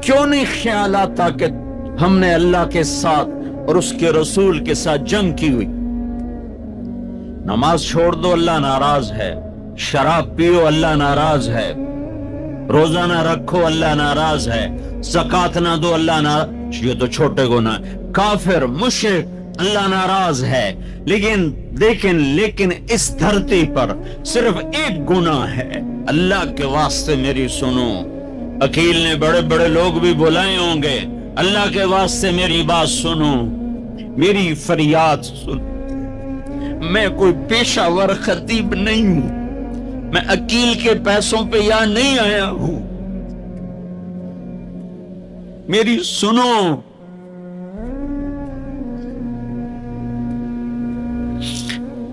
کیوں نہیں خیال آتا کہ ہم نے اللہ کے ساتھ اور اس کے رسول کے ساتھ جنگ کی ہوئی؟ نماز چھوڑ دو اللہ ناراض ہے، شراب پیو اللہ ناراض ہے، روزہ نہ رکھو اللہ ناراض ہے، زکات نہ دو اللہ ناراض، یہ تو چھوٹے گناہ، کافر مشرک اللہ ناراض ہے، لیکن اس دھرتی پر صرف ایک گناہ ہے۔ اللہ کے واسطے میری سنو، عقیل نے بڑے بڑے لوگ بھی بلائے ہوں گے، اللہ کے واسطے میری بات سنو، میری فریاد سن۔ میں کوئی پیشہ ور خطیب نہیں ہوں، میں عقیل کے پیسوں پہ یہاں نہیں آیا ہوں، میری سنو۔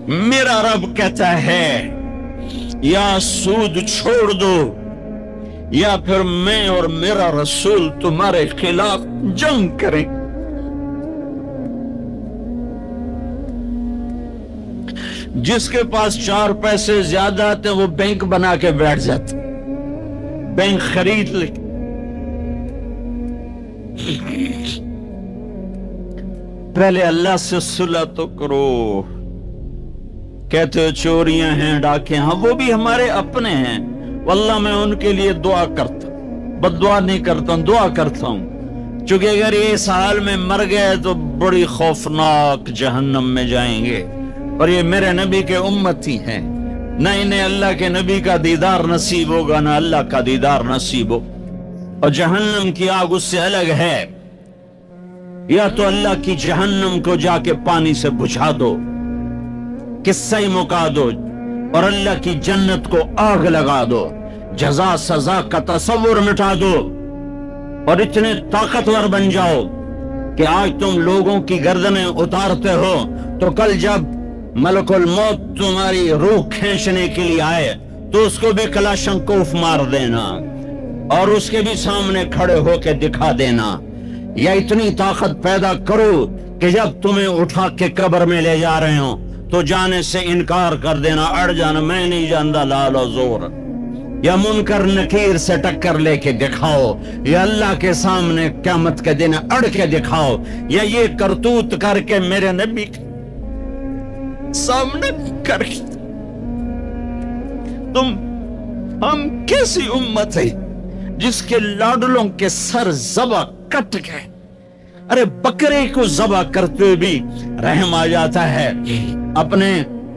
میرا رب کہتا ہے یا سود چھوڑ دو یا پھر میں اور میرا رسول تمہارے خلاف جنگ کریں۔ جس کے پاس 4 پیسے زیادہ آتے ہیں وہ بینک بنا کے بیٹھ جاتے، بینک خرید لے۔ پہلے اللہ سے صلح تو کرو۔ کہتے ہو چوریاں ہیں، ڈاکے، ہاں وہ بھی ہمارے اپنے ہیں، واللہ میں ان کے لیے دعا کرتا ہوں، بد دعا نہیں کرتا ہوں، دعا کرتا ہوں، چونکہ اگر یہ اس حال میں مر گئے تو بڑی خوفناک جہنم میں جائیں گے، اور یہ میرے نبی کے امتی ہیں، نہ انہیں اللہ کے نبی کا دیدار نصیب ہوگا نہ اللہ کا دیدار نصیب ہو، اور جہنم کی آگ اس سے الگ ہے۔ یا تو اللہ کی جہنم کو جا کے پانی سے بجھا دو، قصہ ہی مکا دو، اور اللہ کی جنت کو آگ لگا دو، جزا سزا کا تصور مٹا دو، اور اتنے طاقتور بن جاؤ کہ آج تم لوگوں کی گردنیں اتارتے ہو تو کل جب ملک الموت تمہاری روح کھینچنے کے لیے آئے تو اس کو بھی کلاشنکوف مار دینا اور اس کے بھی سامنے کھڑے ہو کے دکھا دینا، یا اتنی طاقت پیدا کرو کہ جب تمہیں اٹھا کے قبر میں لے جا رہے ہوں تو جانے سے انکار کر دینا، اڑ جانا، میں نہیں جانتا لال و زور، یا منکر نکیر سے ٹکر لے کے دکھاؤ، یا اللہ کے سامنے قیامت کے دن اڑ کے دکھاؤ، یا یہ کرتوت کر کے میرے نبی کے سامنے کر کے۔ ہم کیسی امت ہے جس کے لاڈلوں کے سر ذبح کٹ گئے؟ ارے بکرے کو ذبح کرتے ہوئے بھی رحم آ جاتا ہے۔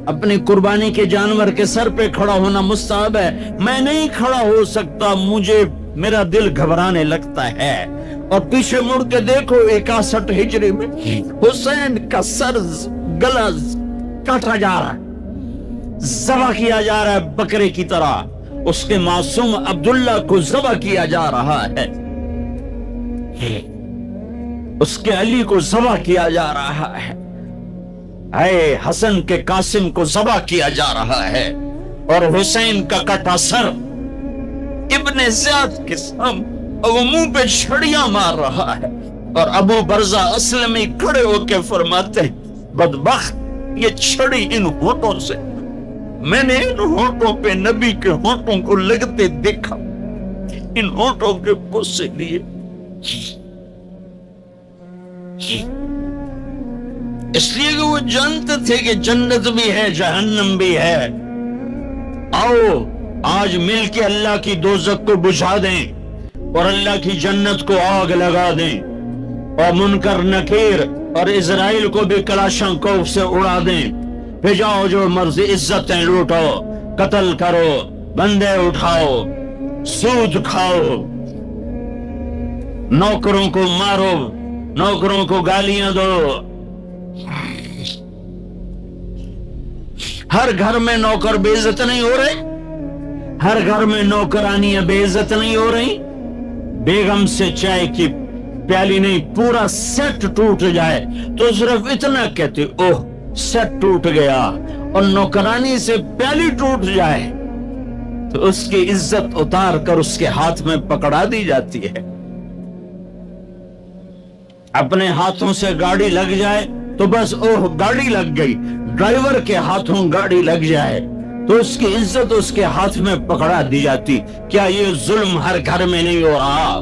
اپنی قربانی کے جانور کے سر پہ کھڑا ہونا مستحب ہے، میں نہیں کھڑا ہو سکتا، میرا دل گھبرانے لگتا ہے۔ اور پیچھے مڑ کے دیکھو 61 ہجری میں حسین کا سر گلا کاٹا جا رہا ہے، ذبح کیا جا رہا ہے بکرے کی طرح، اس کے معصوم عبداللہ کو ذبح کیا جا رہا ہے، اس کے علی کو ذبح کیا جا رہا ہے، اے حسن کے قاسم کو ذبح کیا جا رہا ہے، اور حسین کا کٹا سر ابن زیاد کے سامنے وہ منہ پہ چھڑیاں مار رہا ہے، اور ابو برزہ اسلمی کھڑے ہو کے فرماتے ہیں بدبخت، یہ چھڑی ان ہونٹوں سے، میں نے ان ہونٹوں پہ نبی کے ہونٹوں کو لگتے دیکھا، ان ہونٹوں کے غصے لیے۔ اس لیے کہ وہ جانتے تھے کہ جنت بھی ہے جہنم بھی ہے۔ آؤ آج مل کے اللہ کی دوزخ کو بجھا دیں اور اللہ کی جنت کو آگ لگا دیں، اور منکر نکیر اور اسرائیل کو بھی کلاشنکوف سے اڑا دیں، بھجاؤ جو مرضی، عزتیں لوٹو، قتل کرو، بندے اٹھاؤ، سود کھاؤ، نوکروں کو مارو، نوکروں کو گالیاں دو۔ ہر گھر میں نوکر بے عزت نہیں ہو رہے، ہر گھر میں نوکرانیاں بے عزت نہیں ہو رہی، بیگم سے چائے کی پیالی نہیں پورا سیٹ ٹوٹ جائے تو صرف اتنا کہتے اوہ سیٹ ٹوٹ گیا، اور نوکرانی سے پیالی ٹوٹ جائے تو اس کی عزت اتار کر اس کے ہاتھ میں پکڑا دی جاتی ہے۔ اپنے ہاتھوں سے گاڑی لگ جائے تو بس اوہ گاڑی لگ گئی، ڈرائیور کے ہاتھوں گاڑی لگ جائے تو اس کی عزت اس کے ہاتھ میں پکڑا دی جاتی۔ کیا یہ ظلم ہر گھر میں نہیں ہو رہا؟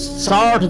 60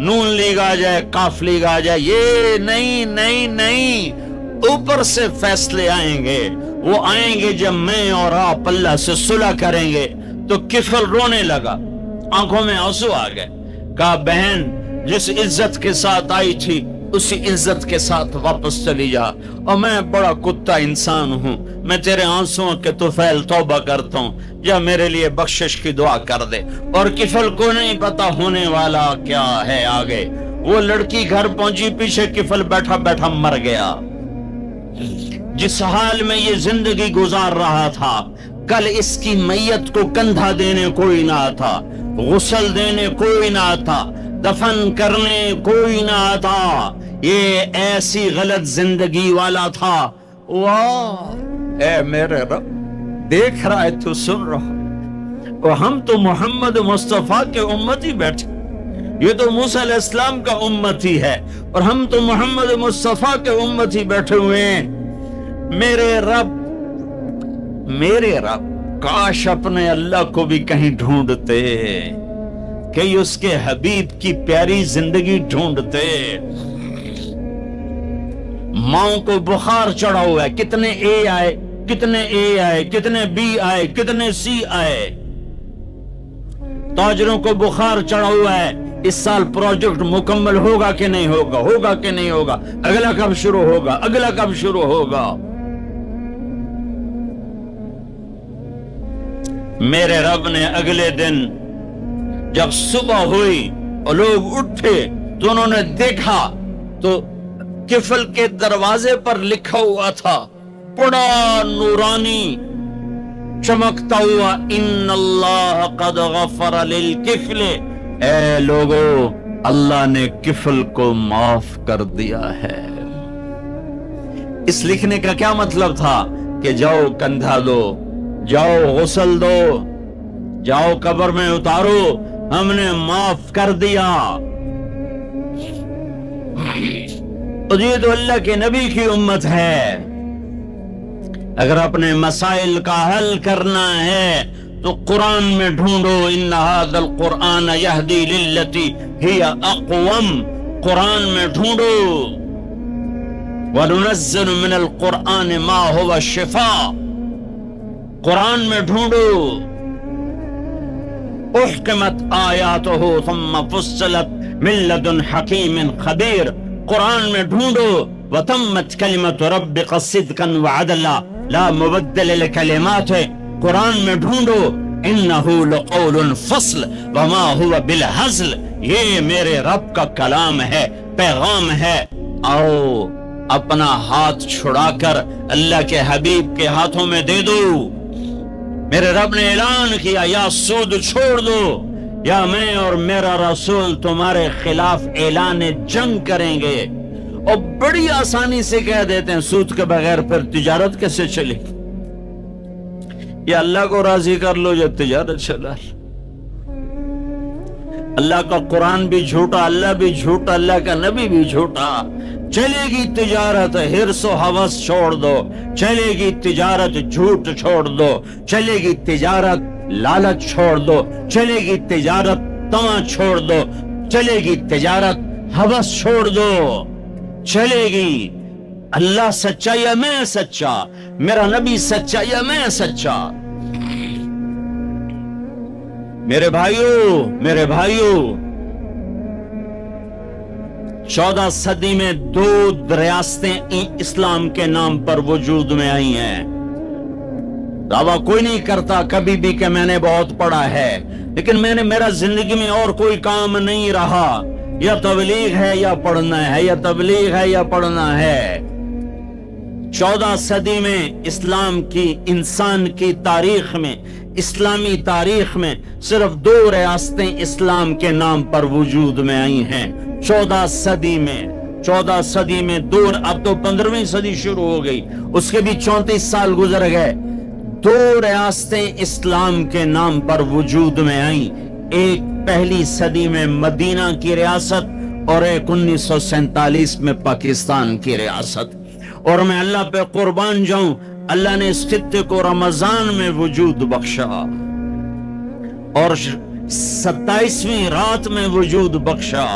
نون لیگ آ جائے, قاف لیگ آ جائے, یہ نہیں نہیں نہیں, اوپر سے فیصلے آئیں گے. وہ آئیں گے جب میں اور آپ اللہ سے صلح کریں گے. تو کفل رونے لگا, آنکھوں میں آنسو آ گئے. کہا بہن جس عزت کے ساتھ آئی تھی اسی عزت کے ساتھ واپس چلی جا, اور میں بڑا کتا انسان ہوں, میں تیرے آنسوؤں کے طفیل توبہ کرتا ہوں, یا میرے لیے بخشش کی دعا کر دے. اور کفل کو نہیں پتا ہونے والا کیا ہے آگے. وہ لڑکی گھر پہنچی, پیچھے کفل بیٹھا بیٹھا مر گیا. جس حال میں یہ زندگی گزار رہا تھا, کل اس کی میت کو کندھا دینے کوئی نہ تھا, غسل دینے کوئی نہ تھا, دفن کرنے کوئی نہ تھا. یہ ایسی غلط زندگی والا تھا. واہ اے میرے رب, دیکھ رہا ہے تو سن رہا ہے. اور ہم تو محمد مصطفیٰ کے امتی بیٹھے, یہ تو موسیٰ علیہ السلام کا امتی ہے, اور ہم تو محمد مصطفیٰ کے امتی بیٹھے ہوئے ہیں. میرے رب کاش اپنے اللہ کو بھی کہیں ڈھونڈتے, کہیں اس کے حبیب کی پیاری زندگی ڈھونڈتے. ماؤں کو بخار چڑھا ہوا ہے, کتنے اے آئے, کتنے اے آئے, کتنے بی آئے, کتنے سی آئے. تاجروں کو بخار چڑھا ہوا ہے, اس سال پروجیکٹ مکمل ہوگا کہ نہیں ہوگا, ہوگا کہ نہیں ہوگا, اگلا کب شروع ہوگا, اگلا کب شروع ہوگا. میرے رب نے اگلے دن جب صبح ہوئی اور لوگ اٹھے تو انہوں نے دیکھا تو کفل کے دروازے پر لکھا ہوا تھا بڑا نورانی چمکتا ہوا, ان اللہ قد غفر للکفل. اے لوگو, اللہ نے کفل کو معاف کر دیا ہے. اس لکھنے کا کیا مطلب تھا کہ جاؤ کندھا دو, جاؤ غسل دو, جاؤ قبر میں اتارو, ہم نے معاف کر دیا. اور یہ تو اللہ کے نبی کی امت ہے. اگر اپنے مسائل کا حل کرنا ہے تو قرآن میں ڈھونڈو, ان ھذا القرآن یہدی للتی ہی اقوم. قرآن میں ڈھونڈو, وَنُنَزِّلُ مِنَ الْقُرْآنِ مَا هُوَ شِفَاء. قرآن میں ڈھونڈو, احکمت آیاتہ ثم فصلت من لدن حکیم خبیر. قرآن میں ڈھونڈو, وتمت کلمت ربک صدقا وعدلا لا مبدل لکلماتہ. قرآن میں ڈھونڈو, انہ لقول فصل وما هو بالہزل. یہ میرے رب کا کلام ہے, پیغام ہے. آؤ اپنا ہاتھ چھڑا کر اللہ کے حبیب کے ہاتھوں میں دے دو. میرے رب نے اعلان کیا, یا سود چھوڑ دو, یا میں اور میرا رسول تمہارے خلاف اعلان جنگ کریں گے. اور بڑی آسانی سے کہہ دیتے ہیں سود کے بغیر پھر تجارت کیسے چلے. یا اللہ کو راضی کر لو یا تجارت چلا. اللہ کا قرآن بھی جھوٹا, اللہ بھی جھوٹا, اللہ کا نبی بھی جھوٹا. چلے گی تجارت, ہرس و ہوس چھوڑ دو. چلے گی تجارت, جھوٹ چھوڑ دو. چلے گی تجارت, لالچ چھوڑ دو. چلے گی تجارت, طمع چھوڑ دو. چلے گی تجارت, ہوس چھوڑ دو. چلے گی اللہ سچا یا میں سچا, میرا نبی سچا یا میں سچا. میرے بھائیو 14 صدی میں 2 ریاستیں اسلام کے نام پر وجود میں آئی ہیں. دعویٰ کوئی نہیں کرتا کبھی بھی کہ میں نے بہت پڑھا ہے, لیکن میرا زندگی میں اور کوئی کام نہیں رہا. یا تبلیغ ہے یا پڑھنا ہے, یا تبلیغ ہے یا پڑھنا ہے. 14 صدی میں اسلام کی, انسان کی تاریخ میں, اسلامی تاریخ میں صرف 2 ریاستیں اسلام کے نام پر وجود میں آئی ہیں. 14 صدی میں 2, اب تو 15ویں صدی شروع ہو گئی, اس کے بھی 34 سال گزر گئے. 2 ریاستیں اسلام کے نام پر وجود میں آئیں. ایک پہلی صدی میں مدینہ کی ریاست, اور ایک 1947 میں پاکستان کی ریاست. اور میں اللہ پہ قربان جاؤں, اللہ نے اس خطے کو رمضان میں وجود بخشا اور 27ویں رات میں وجود بخشا.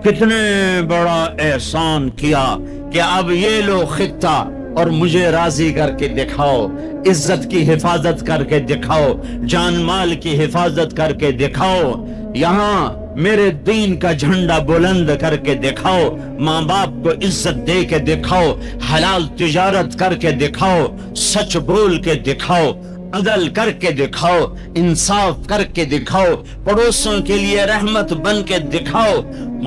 کتنے بڑا احسان کیا کہ اب یہ لو خطہ اور مجھے راضی کر کے دکھاؤ، عزت کی حفاظت کر کے دکھاؤ، جان مال کی حفاظت کر کے دکھاؤ، یہاں میرے دین کا جھنڈا بلند کر کے دکھاؤ، ماں باپ کو عزت دے کے دکھاؤ، حلال تجارت کر کے دکھاؤ، سچ بول کے دکھاؤ، عدل کر کے دکھاؤ، انصاف کر کے دکھاؤ، پڑوسوں کے لیے رحمت بن کے دکھاؤ،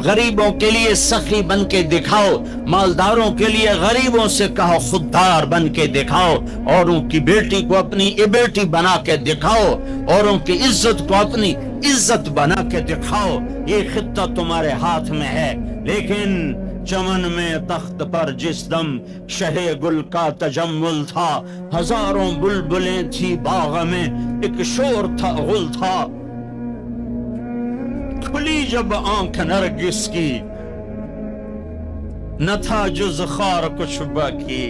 غریبوں کے لیے سخی بن کے دکھاؤ، مالداروں کے لیے غریبوں سے کہو خوددار بن کے دکھاؤ، اوروں کی بیٹی کو اپنی بیٹی بنا کے دکھاؤ، اوروں کی عزت کو اپنی عزت بنا کے دکھاؤ۔ یہ خطہ تمہارے ہاتھ میں ہے، لیکن چمن میں تخت پر جس دم شہ گل کا تجمل تھا، ہزاروں بلبلیں تھی باغ میں، ایک شور تھا غل تھا، کھلی جب آنکھ نرگس کی نہ تھا جز خار کچھ باقی،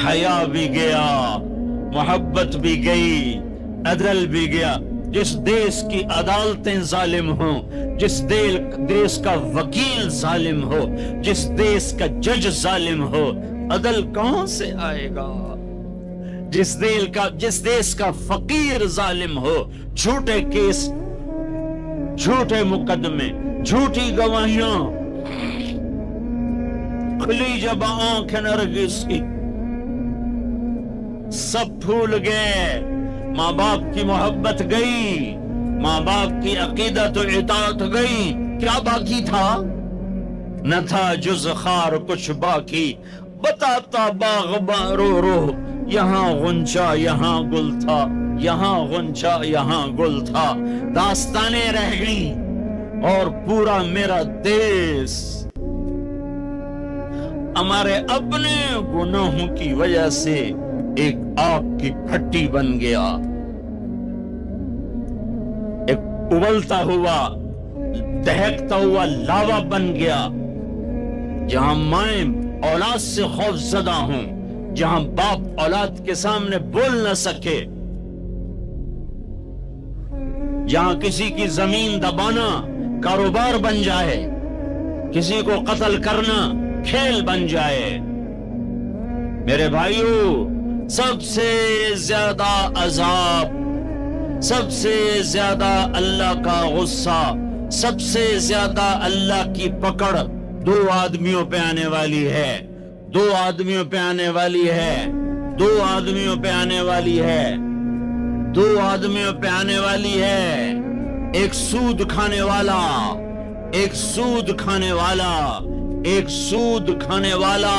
حیا بھی گیا، محبت بھی گئی، عدل بھی گیا۔ جس دیس کی عدالتیں ظالم ہوں، جس دیس کا وکیل ظالم ہو، جس دیس کا جج ظالم ہو، عدل کہاں سے آئے گا؟ جس دیس کا فقیر ظالم ہو، جھوٹے کیس، جھوٹے مقدمے، جھوٹی گواہیاں، کھلی جب آنکھ نرگس کی، سب بھول گئے، ماں باپ کی محبت گئی، ماں باپ کی عقیدت و اطاعت گئی، کیا باقی تھا؟ نہ تھا جز خار کچھ باقی، بتاتا باغباں رو رو، یہاں غنچہ یہاں گل تھا، یہاں غنچہ یہاں گل تھا، داستانیں رہ گئیں اور پورا میرا دیس ہمارے اپنے گناہوں کی وجہ سے ایک آگ کی پھٹی بن گیا، ایک ابلتا ہوا دہکتا ہوا لاوا بن گیا، جہاں مائیں اولاد سے خوف زدہ ہوں، جہاں باپ اولاد کے سامنے بول نہ سکے، جہاں کسی کی زمین دبانا کاروبار بن جائے، کسی کو قتل کرنا کھیل بن جائے۔ میرے بھائیو، سب سے زیادہ عذاب، سب سے زیادہ اللہ کا غصہ، سب سے زیادہ اللہ کی پکڑ دو آدمیوں پہ آنے والی ہے، دو آدمیوں پہ آنے والی ہے، دو آدمیوں پہ آنے والی ہے، دو آدمیوں پہ آنے والی ہے، ایک سود کھانے والا، ایک سود کھانے والا، ایک سود کھانے والا،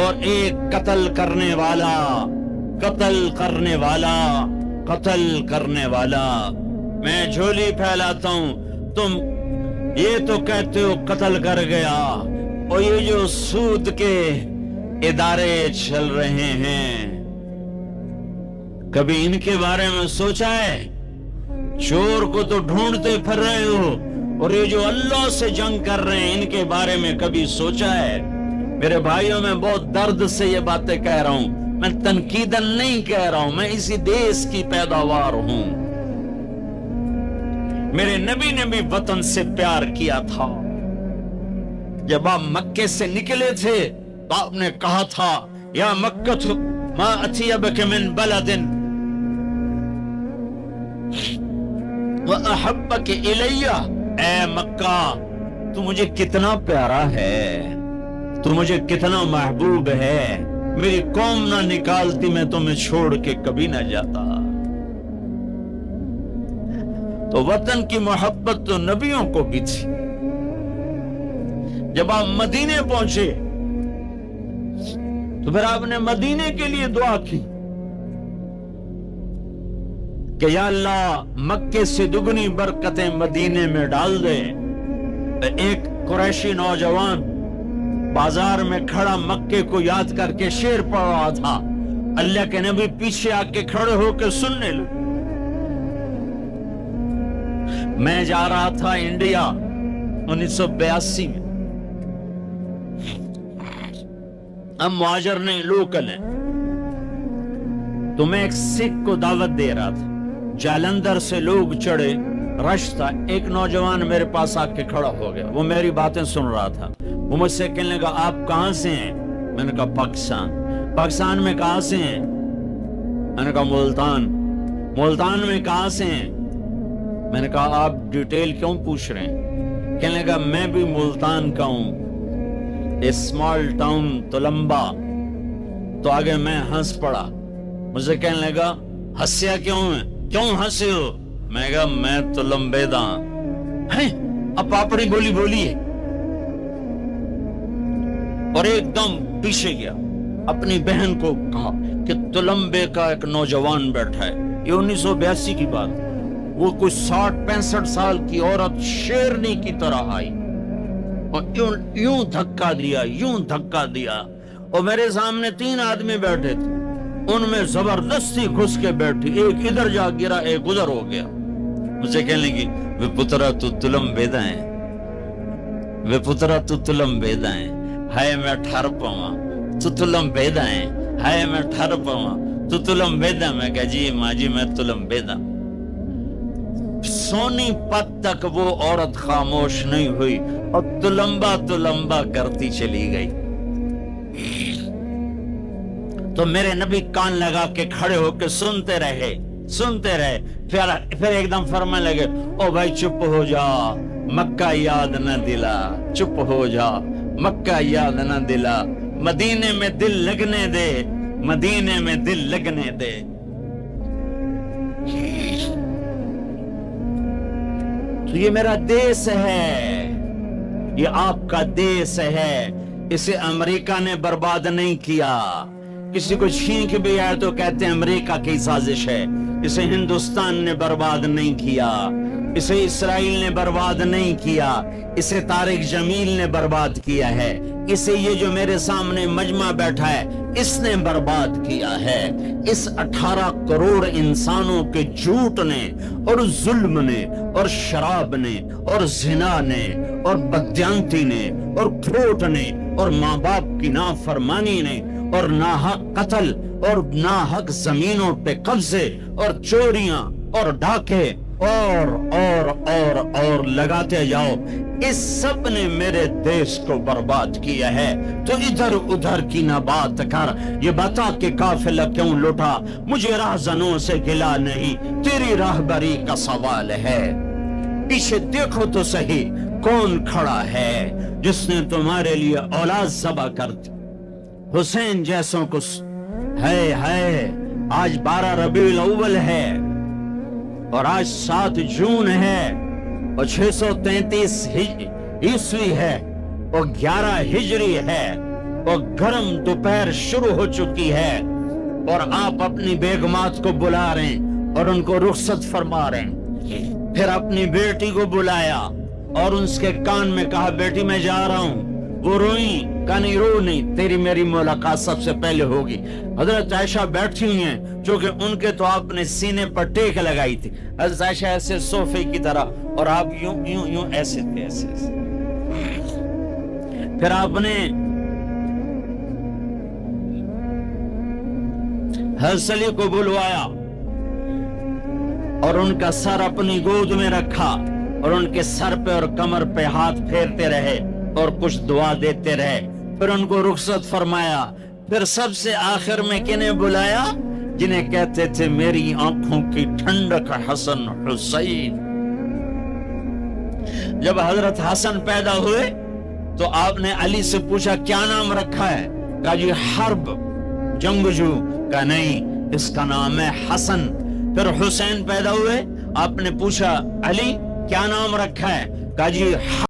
اور ایک قتل کرنے والا، قتل کرنے والا، قتل کرنے والا۔ میں جھولی پھیلاتا ہوں، تم یہ تو کہتے ہو قتل کر گیا، اور یہ جو سود کے ادارے چل رہے ہیں، کبھی ان کے بارے میں سوچا ہے؟ چور کو تو ڈھونڈتے پھر رہے ہو، اور یہ جو اللہ سے جنگ کر رہے ہیں ان کے بارے میں کبھی سوچا ہے؟ میرے بھائیوں، میں بہت درد سے یہ باتیں کہہ رہا ہوں، میں تنقیداً نہیں کہہ رہا ہوں، میں اسی دیس کی پیداوار ہوں۔ میرے نبی نے بھی وطن سے پیار کیا تھا۔ جب آپ مکے سے نکلے تھے تو آپ نے کہا تھا، یا مکہ ما اطیبک من بلد وَأَحَبَّكِ إِلَيَّ، اے مکہ تو مجھے کتنا پیارا ہے، تو مجھے کتنا محبوب ہے، میری قوم نہ نکالتی میں تمہیں چھوڑ کے کبھی نہ جاتا۔ تو وطن کی محبت تو نبیوں کو بھی تھی۔ جب آپ مدینے پہنچے تو پھر آپ نے مدینے کے لیے دعا کی کہ یا اللہ مکے سے دگنی برکتیں مدینے میں ڈال دے۔ ایک قریشی نوجوان بازار میں کھڑا مکے کو یاد کر کے شعر پڑھ رہا تھا، اللہ کے نبی پیچھے آ کے کھڑے ہو کے سننے لگے۔ میں جا رہا تھا انڈیا 1982 میں، ہم مہاجر نہیں لوکل ہیں، تو میں ایک سکھ کو دعوت دے رہا تھا، جالندھر سے لوگ چڑھے رش تھا. ایک نوجوان میرے پاس آ کے کھڑا ہو گیا, وہ میری باتیں سن رہا تھا. وہ مجھ سے کہنے لگا آپ کہاں سے ہیں؟ میں نے کہا پاکستان. پاکستان میں کہاں سے ہیں؟ میں نے کہا ملتان. ملتان میں کہاں سے ہیں؟ میں نے کہا آپ ڈیٹیل کیوں پوچھ رہے ہیں؟ کہنے لگا میں بھی ملتان کا ہوں, اسمال ٹاؤن تلمبا. تو آگے میں ہنس پڑا. مجھے کہنے لگا ہنسیا کیوں ہے, کیوں ہنسے ہو؟ میں کہا میں تلمبیدا ہیں. اب پاپڑی بولی بولی ہے اور ایک دم پیچھے گیا. اپنی بہن کو کہا کہ تلمبے کا ایک نوجوان بیٹھا ہے. یہ 1982 کی بات. وہ کوئی 60-65 سال کی عورت شیرنی کی طرح آئی اور یوں دھکا دیا, یوں دھکا دیا. اور میرے سامنے 3 آدمی بیٹھے تھے, ان میں زبردستی گھس کے بیٹھی. ایک ادھر جا گرا, ایک ادھر ہو گیا. مجھے کہنے لگی وہ پترا تو تلمبیدا ہے, وہ پترا تو تلمبیدا ہے. ہائے میں ٹھر پاواں تو تلمبیدا ہے, ہائے میں ٹھر پاواں تو تلمبیدا. میں کہا جی ماں جی میں تلمبیدا. سونی پت تک وہ عورت خاموش نہیں ہوئی اور تلمبا تلمبا کرتی چلی گئی. تو میرے نبی کان لگا کے کھڑے ہو کے سنتے رہے. پھر ایک دم فرمانے لگے او بھائی چپ ہو جا, مکہ یاد نہ دلا. چپ ہو جا, مکہ یاد نہ دلا. مدینے میں دل لگنے دے, مدینے میں دل لگنے دے. تو یہ میرا دیس ہے, یہ آپ کا دیس ہے. اسے امریکہ نے برباد نہیں کیا. کسی کو چھین کے بھی آئے تو کہتے ہیں امریکہ کی سازش ہے. اسے ہندوستان نے برباد نہیں کیا, اسے اسرائیل نے برباد نہیں کیا, اسے طارق جمیل نے برباد کیا ہے, اسے یہ جو میرے سامنے مجمع بیٹھا ہے اس نے برباد کیا ہے. اس 18 کروڑ انسانوں کے جھوٹ نے اور ظلم نے اور شراب نے اور زنا نے اور بدیانتی نے اور کھوٹ نے اور ماں باپ کی نافرمانی نے اور ناحق قتل اور ناحق زمینوں پہ قبضے اور چوریاں اور ڈاکے اور لگاتے جاؤ, اس سب نے میرے دیش کو برباد کیا ہے. تو ادھر ادھر کی نہ بات کر, یہ بتا کہ قافلہ کیوں لٹا. مجھے راہزنوں سے گلا نہیں, تیری راہبری کا سوال ہے. پیچھے دیکھو تو صحیح کون کھڑا ہے جس نے تمہارے لیے اولاد ذبح کر دی. حسین جیسوں کو ہے. آج 12 ربیع الاول ہے اور آج 7 جون ہے اور 633 عیسوی ہے اور 11 ہجری ہے اور گرم دوپہر شروع ہو چکی ہے اور آپ اپنی بیگمات کو بلا رہے ہیں اور ان کو رخصت فرما رہے ہیں. پھر اپنی بیٹی کو بلایا اور اس کے کان میں کہا بیٹی میں جا رہا ہوں. وہ روئی, کہا نہیں رو نہیں, تیری میری ملاقات سب سے پہلے ہوگی. حضرت عائشہ بیٹھی ہوئی ہیں چونکہ ان کے تو آپ نے سینے پر ٹیک لگائی تھی. حضرت عائشہ ایسے صوفے کی طرح اور آپ یوں یوں یوں ایسے تھے, ایسے. پھر آپ نے حضرت علی کو بلوایا اور ان کا سر اپنی گود میں رکھا اور ان کے سر پہ اور کمر پہ ہاتھ پھیرتے رہے اور کچھ دعا دیتے رہے. پھر ان کو رخصت فرمایا. پھر سب سے آخر میں کنہیں بلایا؟ جنہیں کہتے تھے میری آنکھوں کی ٹھنڈک حسن حسین. جب حضرت حسن پیدا ہوئے تو آپ نے علی سے پوچھا کیا نام رکھا ہے؟ کہا جی حرب, جنگجو. کہا نہیں, اس کا نام ہے حسن. پھر حسین پیدا ہوئے, آپ نے پوچھا علی کیا نام رکھا ہے؟ کہا جی